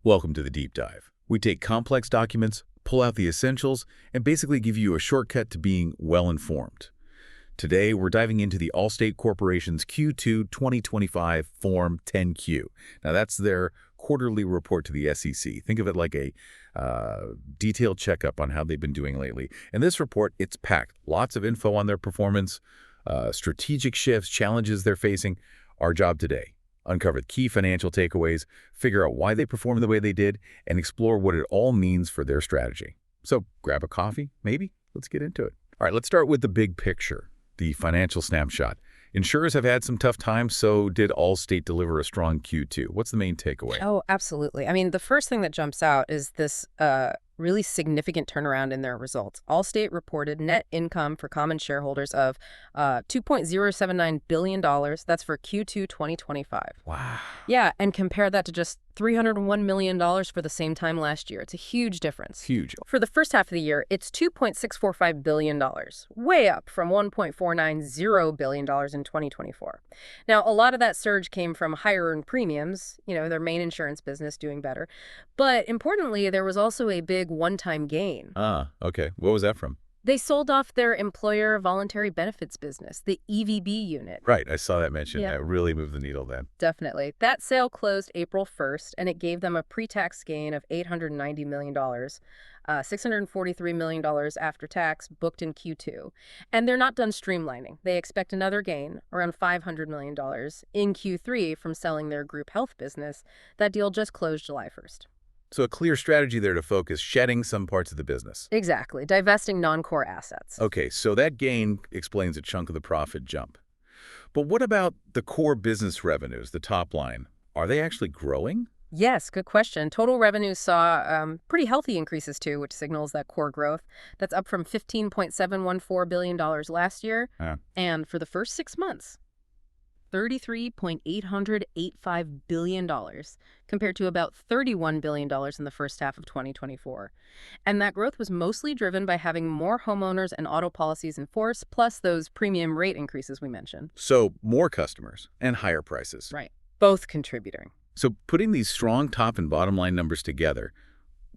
Welcome to the Deep Dive. We take complex documents, pull out the essentials, and basically give you a shortcut to being well-informed. Today, we're diving into the Allstate Corporation's Q2 2025 Form 10Q. Now, that's their quarterly report to the SEC. Think of it like a detailed checkup on how they've been doing lately. And this report, it's packed. Lots of info on their performance, strategic shifts, challenges they're facing. Our job today: uncover the key financial takeaways, figure out why they performed the way they did, and explore what it all means for their strategy. So grab a coffee, maybe? Let's get into it. All right, let's start with the big picture, the financial snapshot. Insurers have had some tough times, so did Allstate deliver a strong Q2? What's the main takeaway? Oh, absolutely. I mean, the first thing that jumps out is this really significant turnaround in their results. Allstate reported net income for common shareholders of $2.079 billion. That's for Q2 2025. Wow. Yeah, and compare that to just $301 million for the same time last year. It's a huge difference. Huge. For the first half of the year, it's $2.645 billion, way up from $1.490 billion in 2024. Now, a lot of that surge came from higher earned premiums, their main insurance business doing better. But importantly, there was also a big one-time gain. Okay. What was that from? They sold off their employer voluntary benefits business, the EVB unit. Right, I saw that mentioned. Yeah. That really moved the needle then. Definitely. That sale closed April 1st, and it gave them a pre-tax gain of $890 million, $643 million after tax booked in Q2. And they're not done streamlining. They expect another gain, around $500 million, in Q3 from selling their group health business. That deal just closed July 1st. So a clear strategy there to focus, shedding some parts of the business. Exactly. Divesting non-core assets. Okay, so that gain explains a chunk of the profit jump. But what about the core business revenues, the top line? Are they actually growing? Yes, good question. Total revenues saw pretty healthy increases too, which signals that core growth. That's up from $15.714 billion last year. And for the first 6 months, $33.885 billion, compared to about $31 billion in the first half of 2024. And that growth was mostly driven by having more homeowners and auto policies in force, plus those premium rate increases we mentioned. So more customers and higher prices. Right. Both contributing. So putting these strong top and bottom line numbers together,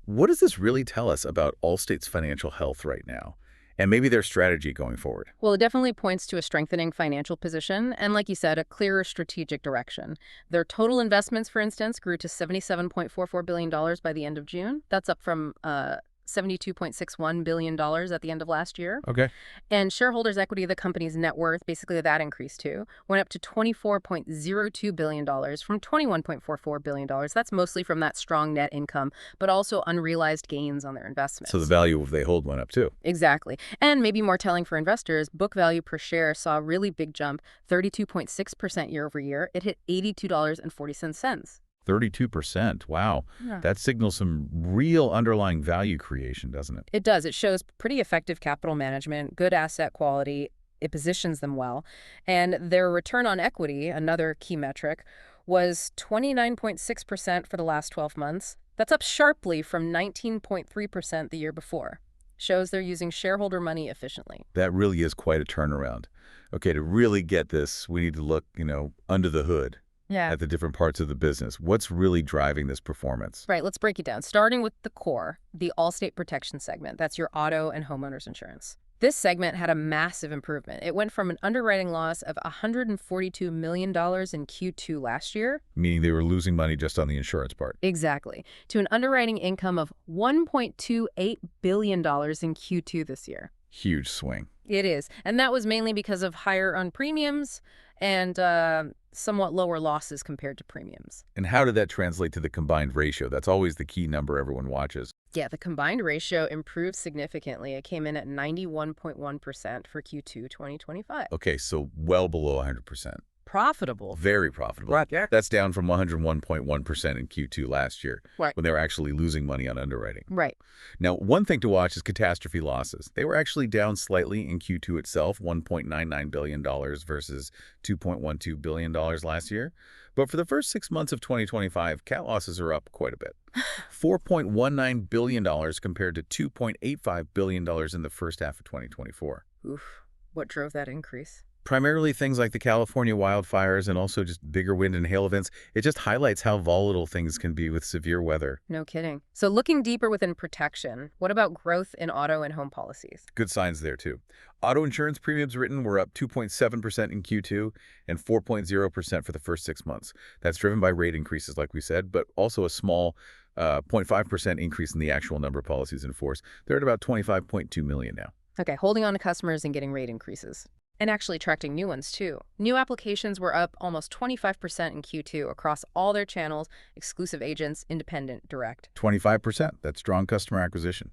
what does this really tell us about Allstate's financial health right now? And maybe their strategy going forward? Well, it definitely points to a strengthening financial position and, like you said, a clearer strategic direction. Their total investments, for instance, grew to $77.44 billion by the end of June. That's up from $72.61 billion at the end of last year. Okay. And shareholders' equity, the company's net worth, basically that increased too, went up to $24.02 billion from $21.44 billion. That's mostly from that strong net income, but also unrealized gains on their investments. So the value of they hold went up too. Exactly. And maybe more telling for investors, book value per share saw a really big jump, 32.6% year over year. It hit $82.40. 32%. Wow. Yeah. That signals some real underlying value creation, doesn't it? It does. It shows pretty effective capital management, good asset quality. It positions them well. And their return on equity, another key metric, was 29.6% for the last 12 months. That's up sharply from 19.3% the year before. Shows they're using shareholder money efficiently. That really is quite a turnaround. Okay, to really get this, we need to look, under the hood. Yeah. At the different parts of the business. What's really driving this performance? Right, let's break it down. Starting with the core, the Allstate Protection segment. That's your auto and homeowners insurance. This segment had a massive improvement. It went from an underwriting loss of $142 million in Q2 last year. Meaning they were losing money just on the insurance part. Exactly. To an underwriting income of $1.28 billion in Q2 this year. Huge swing. It is. And that was mainly because of higher earned premiums and somewhat lower losses compared to premiums. And how did that translate to the combined ratio? That's always the key number everyone watches. Yeah, the combined ratio improved significantly. It came in at 91.1% for Q2 2025. Okay, so well below 100%. Profitable. Very profitable. Right. That's down from 101.1% in Q2 last year, Right. when they were actually losing money on underwriting. Right. Now, one thing to watch is catastrophe losses. They were actually down slightly in Q2 itself, $1.99 billion versus $2.12 billion last year. But for the first 6 months of 2025, cat losses are up quite a bit. $4.19 billion compared to $2.85 billion in the first half of 2024. Oof. What drove that increase? Primarily things like the California wildfires and also just bigger wind and hail events. It just highlights how volatile things can be with severe weather. No kidding. So looking deeper within protection, what about growth in auto and home policies? Good signs there, too. Auto insurance premiums written were up 2.7% in Q2 and 4.0% for the first 6 months. That's driven by rate increases, like we said, but also a small 0.5% increase in the actual number of policies in force. They're at about 25.2 million now. Okay, holding on to customers and getting rate increases. And actually attracting new ones, too. New applications were up almost 25% in Q2 across all their channels, exclusive agents, independent, direct. 25%. That's strong customer acquisition.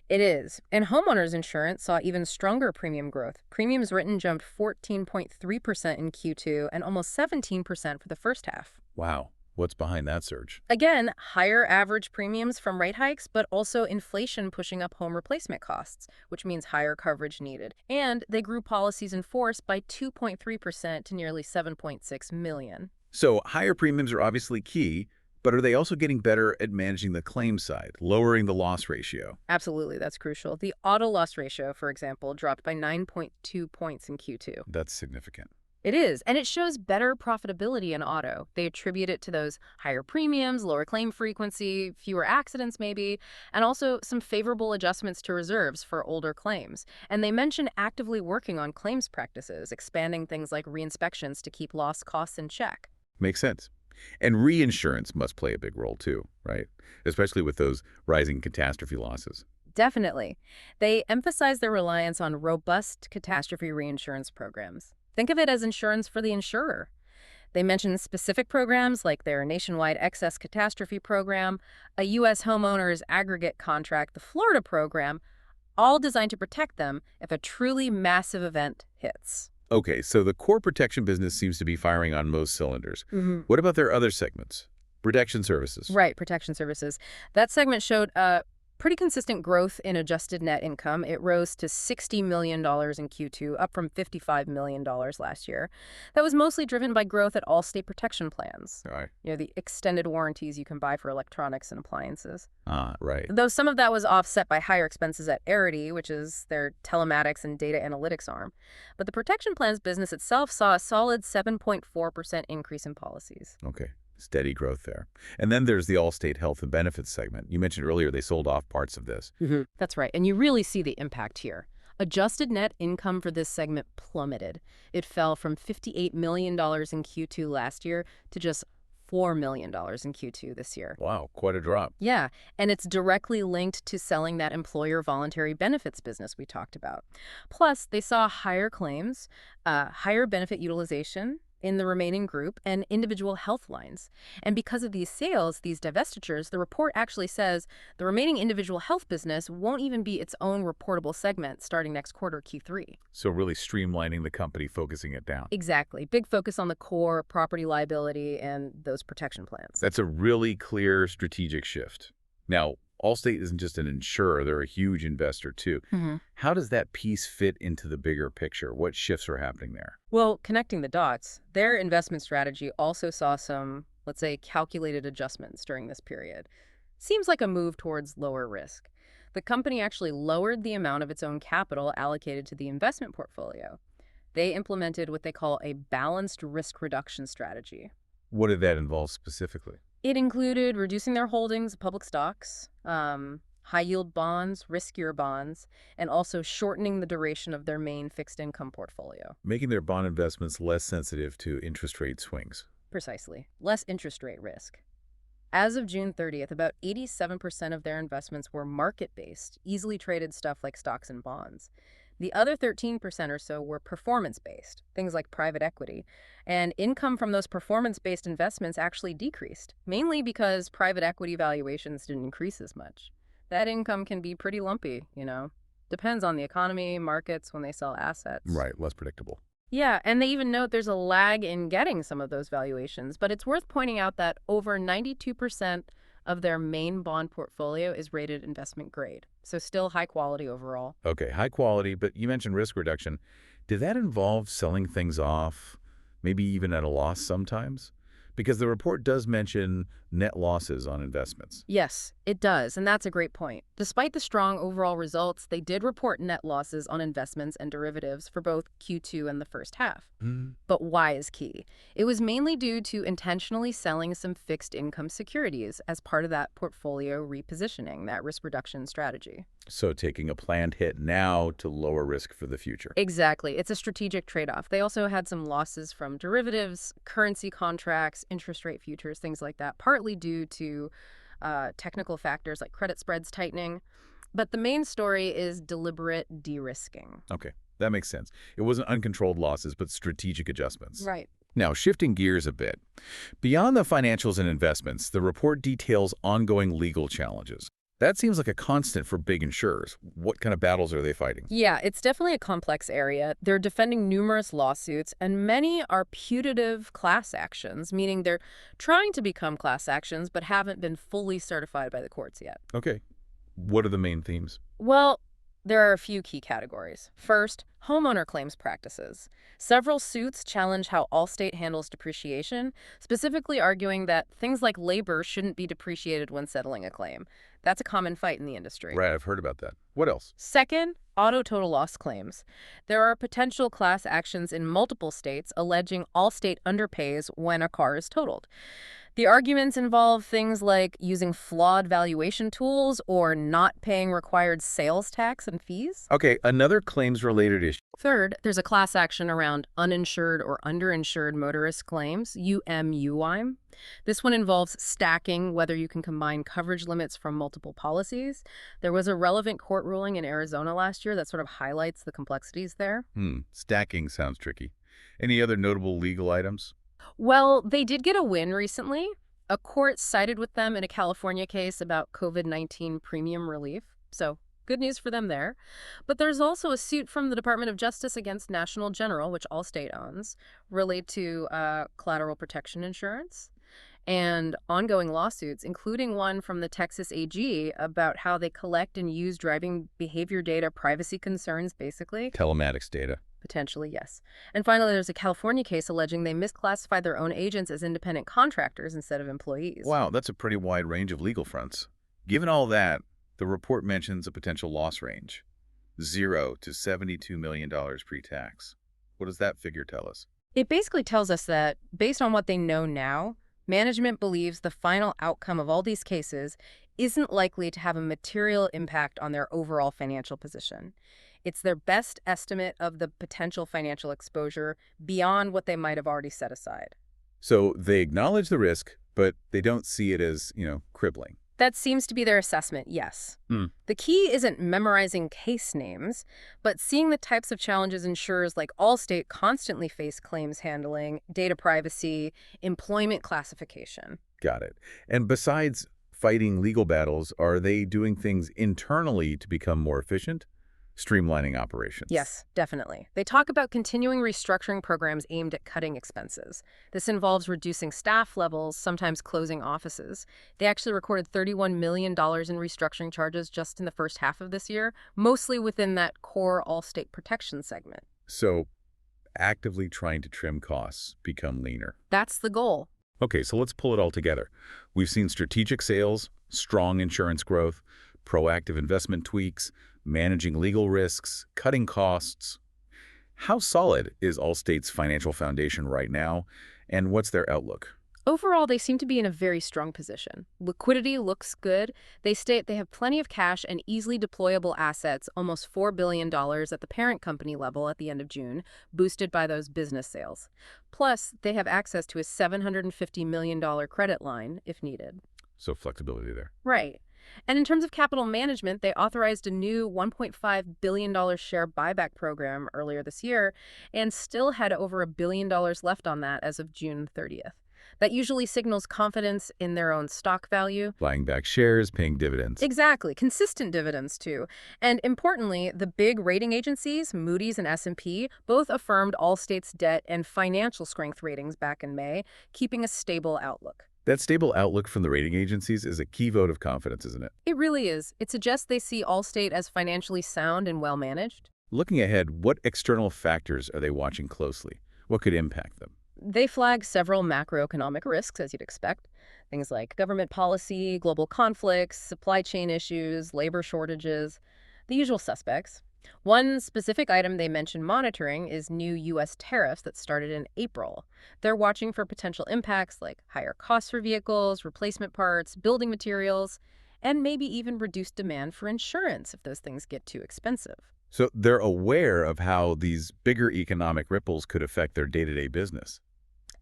It is. And homeowners insurance saw even stronger premium growth. Premiums written jumped 14.3% in Q2 and almost 17% for the first half. Wow. What's behind that surge? Again, higher average premiums from rate hikes, but also inflation pushing up home replacement costs, which means higher coverage needed. And they grew policies in force by 2.3% to nearly 7.6 million. So higher premiums are obviously key, but are they also getting better at managing the claim side, lowering the loss ratio? Absolutely, that's crucial. The auto loss ratio, for example, dropped by 9.2 points in Q2. That's significant. It is, and it shows better profitability in auto. They attribute it to those higher premiums, lower claim frequency, fewer accidents maybe, and also some favorable adjustments to reserves for older claims. And they mention actively working on claims practices, expanding things like reinspections to keep loss costs in check. Makes sense. And reinsurance must play a big role too, right? Especially with those rising catastrophe losses. Definitely. They emphasize their reliance on robust catastrophe reinsurance programs. Think of it as insurance for the insurer. They mention specific programs like their nationwide excess catastrophe program, a U.S. homeowners aggregate contract, the Florida program, all designed to protect them if a truly massive event hits. Okay, so the core protection business seems to be firing on most cylinders. What about their other segments? Protection services. Right, protection services. That segment showed pretty consistent growth in adjusted net income. It rose to $60 million in Q2, up from $55 million last year. That was mostly driven by growth at Allstate protection plans. Right. The extended warranties you can buy for electronics and appliances. Right. Though some of that was offset by higher expenses at Arity, which is their telematics and data analytics arm. But the protection plans business itself saw a solid 7.4% increase in policies. Okay. Steady growth there. And then there's the Allstate Health and Benefits segment. You mentioned earlier they sold off parts of this. That's right. And you really see the impact here. Adjusted net income for this segment plummeted. It fell from $58 million in Q2 last year to just $4 million in Q2 this year. Wow, quite a drop. Yeah, and it's directly linked to selling that employer voluntary benefits business we talked about. Plus, they saw higher claims, higher benefit utilization in the remaining group, and individual health lines. And because of these sales, these divestitures, the report actually says the remaining individual health business won't even be its own reportable segment starting next quarter, Q3. So really streamlining the company, focusing it down. Exactly. Big focus on the core, property liability, and those protection plans. That's a really clear strategic shift. Now, Allstate isn't just an insurer, they're a huge investor too. How does that piece fit into the bigger picture? What shifts are happening there? Well, connecting the dots, their investment strategy also saw some, let's say, calculated adjustments during this period. Seems like a move towards lower risk. The company actually lowered the amount of its own capital allocated to the investment portfolio. They implemented what they call a balanced risk reduction strategy. What did that involve specifically? It included reducing their holdings of public stocks, high-yield bonds, riskier bonds, and also shortening the duration of their main fixed income portfolio. Making their bond investments less sensitive to interest rate swings. Precisely. Less interest rate risk. As of June 30th, about 87% of their investments were market-based, easily traded stuff like stocks and bonds. The other 13% or so were performance-based, things like private equity, and income from those performance-based investments actually decreased, mainly because private equity valuations didn't increase as much. That income can be pretty lumpy, Depends on the economy, markets, when they sell assets. Right, less predictable. Yeah, and they even note there's a lag in getting some of those valuations, but it's worth pointing out that over 92% of their main bond portfolio is rated investment grade, so still high quality overall. Okay, high quality, but you mentioned risk reduction. Did that involve selling things off, maybe even at a loss sometimes? Because the report does mention net losses on investments. Yes, it does, and that's a great point. Despite the strong overall results, they did report net losses on investments and derivatives for both Q2 and the first half. Hmm. But why is key? It was mainly due to intentionally selling some fixed income securities as part of that portfolio repositioning, that risk reduction strategy. So taking a planned hit now to lower risk for the future. Exactly. It's a strategic trade-off. They also had some losses from derivatives, currency contracts, interest rate futures, things like that, partly due to technical factors like credit spreads tightening. But the main story is deliberate de-risking. Okay, that makes sense. It wasn't uncontrolled losses, but strategic adjustments. Right. Now, shifting gears a bit. Beyond the financials and investments, the report details ongoing legal challenges. That seems like a constant for big insurers. What kind of battles are they fighting? Yeah, it's definitely a complex area. They're defending numerous lawsuits, and many are putative class actions, meaning they're trying to become class actions but haven't been fully certified by the courts yet. Okay. What are the main themes? Well, there are a few key categories. First, homeowner claims practices. Several suits challenge how Allstate handles depreciation, specifically arguing that things like labor shouldn't be depreciated when settling a claim. That's a common fight in the industry. Right, I've heard about that. What else? Second, auto total loss claims. There are potential class actions in multiple states alleging Allstate underpays when a car is totaled. The arguments involve things like using flawed valuation tools or not paying required sales tax and fees. Okay, another claims-related issue. Third, there's a class action around uninsured or underinsured motorist claims, UMUIM. This one involves stacking, whether you can combine coverage limits from multiple policies. There was a relevant court ruling in Arizona last year that sort of highlights the complexities there. Stacking sounds tricky. Any other notable legal items? Well, they did get a win recently. A court sided with them in a California case about COVID-19 premium relief. So good news for them there. But there's also a suit from the Department of Justice against National General, which Allstate owns, related to collateral protection insurance, and ongoing lawsuits, including one from the Texas AG about how they collect and use driving behavior data, privacy concerns, basically. Telematics data. Potentially, yes. And finally, there's a California case alleging they misclassified their own agents as independent contractors instead of employees. Wow, that's a pretty wide range of legal fronts. Given all that, the report mentions a potential loss range, $0 to $72 million pre-tax. What does that figure tell us? It basically tells us that, based on what they know now, management believes the final outcome of all these cases isn't likely to have a material impact on their overall financial position. It's their best estimate of the potential financial exposure beyond what they might have already set aside. So they acknowledge the risk, but they don't see it as, crippling. That seems to be their assessment, yes. The key isn't memorizing case names, but seeing the types of challenges insurers like Allstate constantly face: claims handling, data privacy, employment classification. Got it. And besides fighting legal battles, are they doing things internally to become more efficient? Streamlining operations. Yes, definitely. They talk about continuing restructuring programs aimed at cutting expenses. This involves reducing staff levels, sometimes closing offices. They actually recorded $31 million in restructuring charges just in the first half of this year, mostly within that core Allstate protection segment. So actively trying to trim costs, become leaner. That's the goal. Okay, so let's pull it all together. We've seen strategic sales, strong insurance growth, proactive investment tweaks, managing legal risks, cutting costs. How solid is Allstate's financial foundation right now, and what's their outlook? Overall, they seem to be in a very strong position. Liquidity looks good. They state they have plenty of cash and easily deployable assets, almost $4 billion at the parent company level at the end of June, boosted by those business sales. Plus, they have access to a $750 million credit line if needed. So flexibility there. Right. And in terms of capital management, they authorized a new $1.5 billion share buyback program earlier this year and still had over $1 billion left on that as of June 30th. That usually signals confidence in their own stock value. Buying back shares, paying dividends. Exactly. Consistent dividends, too. And importantly, the big rating agencies, Moody's and S&P, both affirmed Allstate's debt and financial strength ratings back in May, keeping a stable outlook. That stable outlook from the rating agencies is a key vote of confidence, isn't it? It really is. It suggests they see Allstate as financially sound and well-managed. Looking ahead, what external factors are they watching closely? What could impact them? They flag several macroeconomic risks, as you'd expect. Things like government policy, global conflicts, supply chain issues, labor shortages, the usual suspects. One specific item they mention monitoring is new U.S. tariffs that started in April. They're watching for potential impacts like higher costs for vehicles, replacement parts, building materials, and maybe even reduced demand for insurance if those things get too expensive. So they're aware of how these bigger economic ripples could affect their day-to-day business.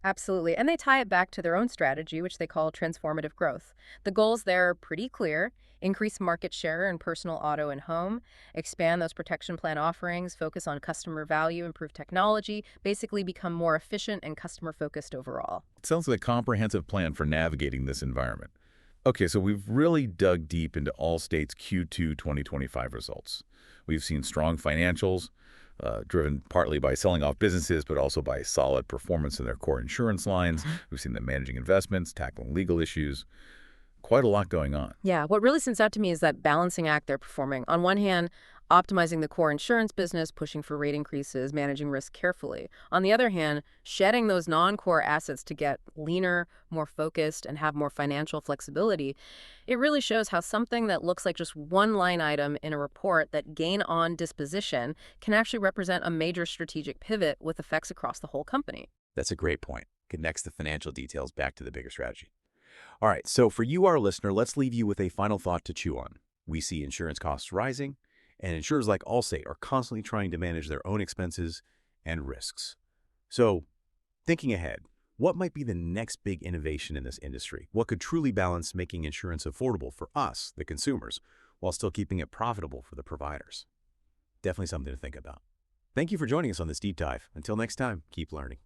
Absolutely. And they tie it back to their own strategy, which they call transformative growth. The goals there are pretty clear: increase market share in personal auto and home, expand those protection plan offerings, focus on customer value, improve technology, basically become more efficient and customer focused overall. It sounds like a comprehensive plan for navigating this environment. Okay, so we've really dug deep into Allstate's Q2 2025 results. We've seen strong financials, driven partly by selling off businesses, but also by solid performance in their core insurance lines. We've seen them managing investments, tackling legal issues. Quite a lot going on. Yeah, what really stands out to me is that balancing act they're performing. On one hand, optimizing the core insurance business, pushing for rate increases, managing risk carefully. On the other hand, shedding those non-core assets to get leaner, more focused, and have more financial flexibility. It really shows how something that looks like just one line item in a report that gain on disposition can actually represent a major strategic pivot with effects across the whole company. That's a great point. Connects the financial details back to the bigger strategy. All right, so for you, our listener, let's leave you with a final thought to chew on. We see insurance costs rising, and insurers like Allstate are constantly trying to manage their own expenses and risks. So, thinking ahead, what might be the next big innovation in this industry? What could truly balance making insurance affordable for us, the consumers, while still keeping it profitable for the providers? Definitely something to think about. Thank you for joining us on this deep dive. Until next time, keep learning.